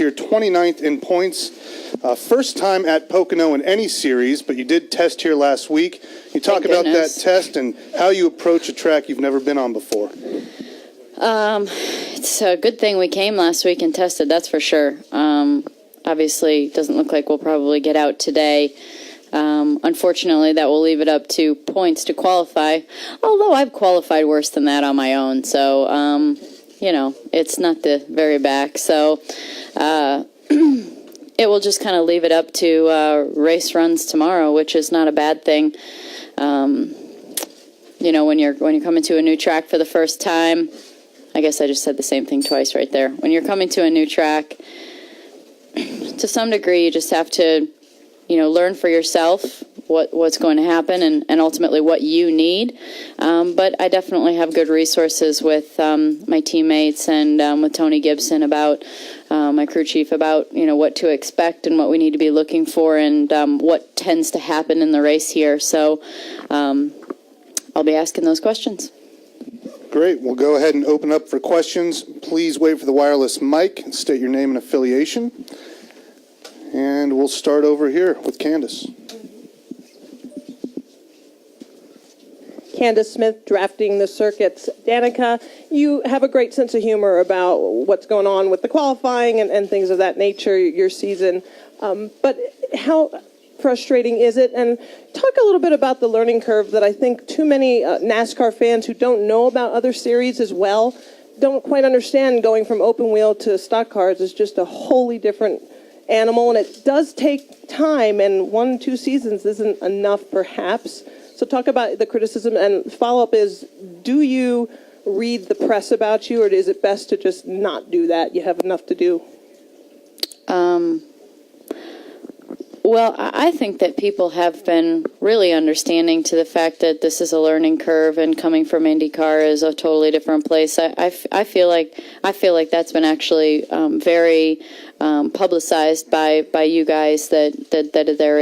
You're 29th in points. First time at Pocono in any series, but you did test here last week. You talk about that test and how you approach a track you've never been on before. It's a good thing we came last week and tested, that's for sure. Obviously, it doesn't look like we'll probably get out today. Unfortunately, that will leave it up to points to qualify, although I've qualified worse than that on my own, so, it's not the very back. So it will just kind of leave it up to race runs tomorrow, which is not a bad thing. When you're coming to a new track for the first time, I guess I just said the same thing twice right there. When you're coming to a new track, to some degree, you just have to, learn for yourself what's going to happen and ultimately what you need. But I definitely have good resources with my teammates and with Tony Gibson about my crew chief about, what to expect and what we need to be looking for and what tends to happen in the race here. So I'll be asking those questions. Great. We'll go ahead and open up for questions. Please wait for the wireless mic and state your name and affiliation. And we'll start over here with Candace. Candace Smith, drafting the circuits. Danica, you have a great sense of humor about what's going on with the qualifying and things of that nature, your season. But how frustrating is it? And talk a little bit about the learning curve that I think too many NASCAR fans who don't know about other series as well don't quite understand. Going from open wheel to stock cars is just a wholly different animal, and it does take time, and 1-2 seasons isn't enough perhaps. So talk about the criticism, and follow-up is, do you read the press about you, or is it best to just not do that? You have enough to do. Well, I think that people have been really understanding to the fact that this is a learning curve, and coming from IndyCar is a totally different place. I feel like that's been actually very publicized by you guys that there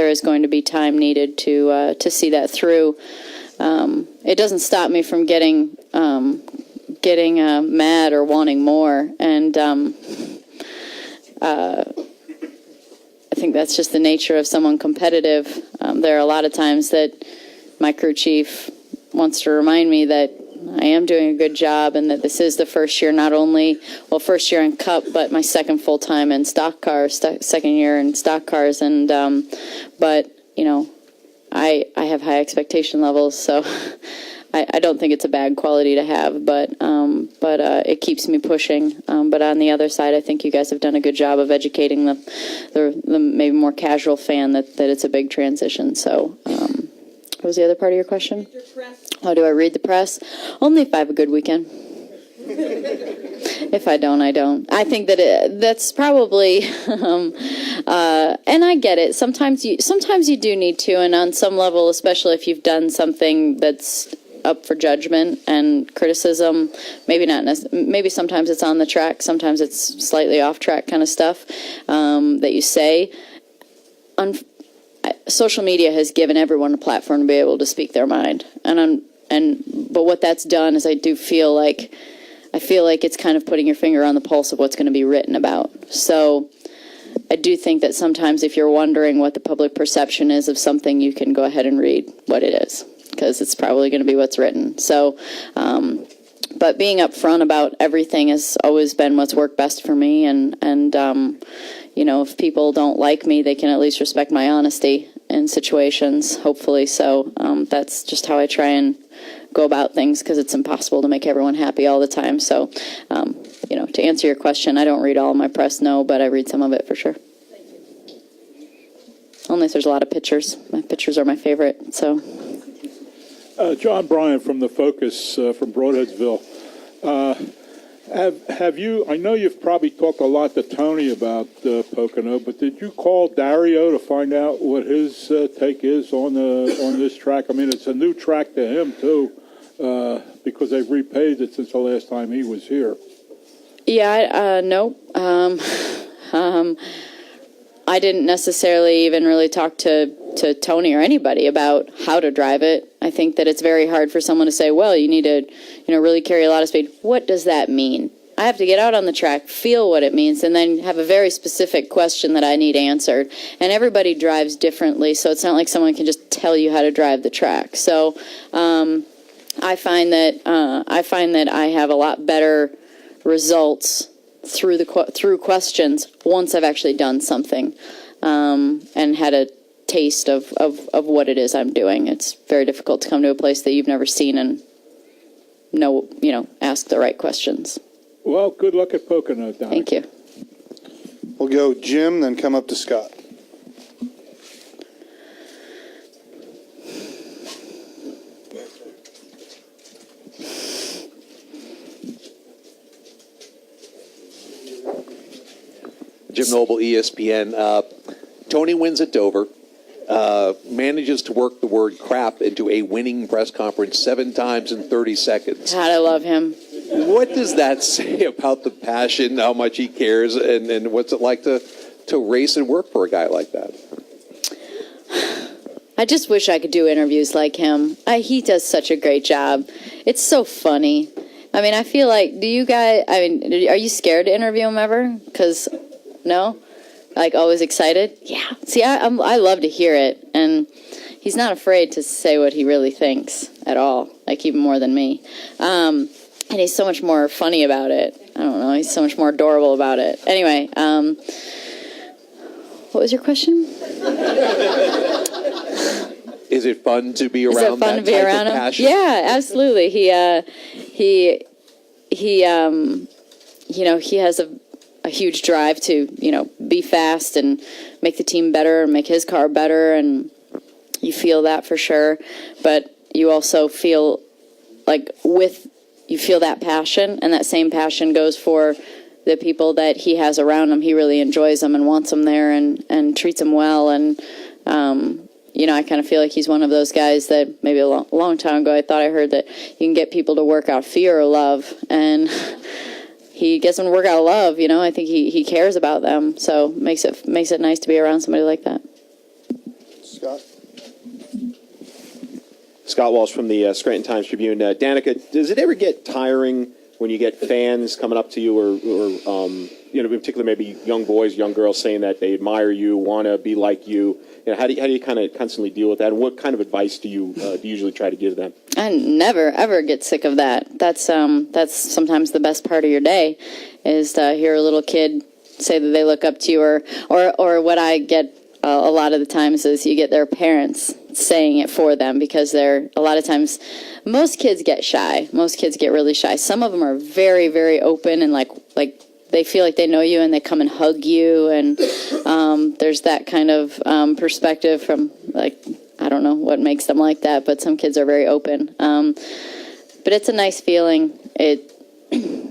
is going to be time needed to see that through. It doesn't stop me from getting mad or wanting more, and I think that's just the nature of someone competitive. There are a lot of times that my crew chief wants to remind me that I am doing a good job and that this is the first year, first year in Cup, but my second full time in stock cars, second year in stock cars. And, but, I have high expectation levels, so I don't think it's a bad quality to have, but it keeps me pushing. But on the other side, I think you guys have done a good job of educating the maybe more casual fan that it's a big transition. So, what was the other part of your question? How do I read the press? Only if I have a good weekend. If I don't, I don't. I think that that's probably, and I get it. Sometimes you do need to, and on some level, especially if you've done something that's up for judgment and criticism, maybe sometimes it's on the track, sometimes it's slightly off track kind of stuff that you say. Social media has given everyone a platform to be able to speak their mind, but what that's done is I feel like it's kind of putting your finger on the pulse of what's going to be written about. So I do think that sometimes if you're wondering what the public perception is of something, you can go ahead and read what it is, because it's probably going to be what's written. So, but being upfront about everything has always been what's worked best for me. And if people don't like me, they can at least respect my honesty in situations, hopefully. So that's just how I try and go about things, because it's impossible to make everyone happy all the time. So, to answer your question, I don't read all of my press, no, but I read some of it for sure. Only if there's a lot of pictures. My pictures are my favorite, so... John Bryan from the Focus from Broadheadsville. Have you? I know you've probably talked a lot to Tony about Pocono, but did you call Dario to find out what his take is on this track? I mean, it's a new track to him too, because they've repaved it since the last time he was here. Yeah, no. I didn't necessarily even really talk to Tony or anybody about how to drive it. I think that it's very hard for someone to say, well, you need to, really carry a lot of speed. What does that mean? I have to get out on the track, feel what it means, and then have a very specific question that I need answered. And everybody drives differently, so it's not like someone can just tell you how to drive the track. So I find that I have a lot better results through questions once I've actually done something and had a taste of what it is I'm doing. It's very difficult to come to a place that you've never seen and ask the right questions. Well, good luck at Pocono, Danica. Thank you. We'll go Jim, then come up to Scott. Jim Noble, ESPN. Tony wins at Dover, manages to work the word crap into a winning press conference 7 times in 30 seconds. God, I love him. What does that say about the passion, how much he cares, and what's it like to race and work for a guy like that? I just wish I could do interviews like him. He does such a great job. It's so funny. I mean, I feel like, are you scared to interview him ever? Because, no? Like, always excited? Yeah. See, I love to hear it. And he's not afraid to say what he really thinks at all, like even more than me. And he's so much more funny about it. I don't know. He's so much more adorable about it. Anyway, what was your question? Is it fun to be Is around it fun that to be type around of him? passion? Yeah, absolutely. He has a huge drive to, be fast and make the team better and make his car better, and you feel that for sure. But you also feel like you feel that passion, and that same passion goes for the people that he has around him. He really enjoys them and wants them there and treats them well. And, I kind of feel like he's one of those guys that maybe a long time ago I thought I heard that you can get people to work out fear or love. And he gets them to work out love. I think he cares about them. So makes it nice to be around somebody like that. Scott? Scott Walsh from the Scranton Times-Tribune. Danica, does it ever get tiring when you get fans coming up to you or in particular maybe young boys, young girls saying that they admire you, want to be like you? How do you kind of constantly deal with that? And what kind of advice do you usually try to give them? I never, ever get sick of that. That's sometimes the best part of your day is to hear a little kid say that they look up to you or what I get a lot of the times is you get their parents saying it for them because a lot of times most kids get shy. Most kids get really shy. Some of them are very, very open and like they feel like they know you and they come and hug you, and there's that kind of perspective from I don't know what makes them like that, but some kids are very open. But it's a nice feeling. It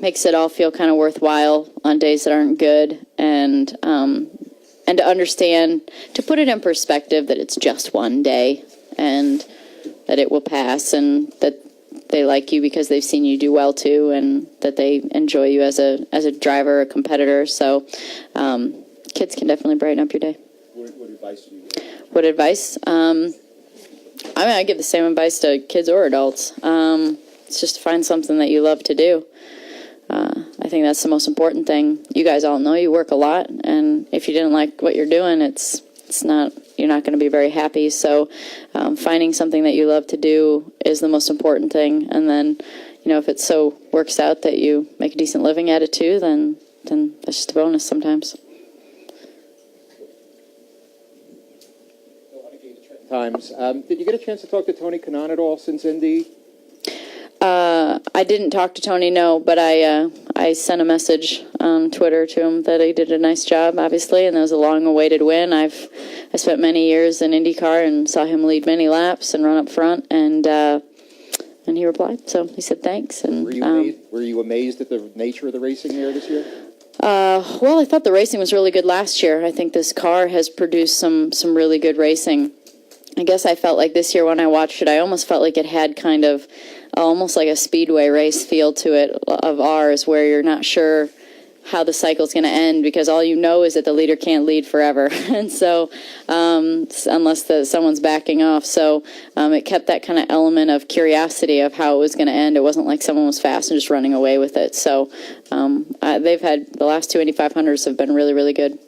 makes it all feel kind of worthwhile on days that aren't good, and to understand, to put it in perspective that it's just one day and that it will pass, and that they like you because they've seen you do well too, and that they enjoy you as a driver, a competitor. So kids can definitely brighten up your day. What advice do you give? What advice? I give the same advice to kids or adults. It's just to find something that you love to do. I think that's the most important thing. You guys all know you work a lot, and if you didn't like what you're doing, you're not going to be very happy. So finding something that you love to do is the most important thing. And then, if it so works out that you make a decent living at it too, then that's just a bonus sometimes. Times. Did you get a chance to talk to Tony Kanaan at all since Indy? I didn't talk to Tony, no, but I sent a message on Twitter to him that he did a nice job, obviously, and that was a long-awaited win. I spent many years in IndyCar and saw him lead many laps and run up front, and he replied. So he said thanks. And were you amazed at the nature of the racing there this year? Well, I thought the racing was really good last year. I think this car has produced some really good racing. I guess I felt like this year when I watched it, I almost felt like it had kind of almost like a speedway race feel to it of ours, where you're not sure how the cycle's going to end, because all you know is that the leader can't lead forever, and so unless someone's backing off. So it kept that kind of element of curiosity of how it was going to end. It wasn't like someone was fast and just running away with it. So they've had the last two 8,500s have been really, really good.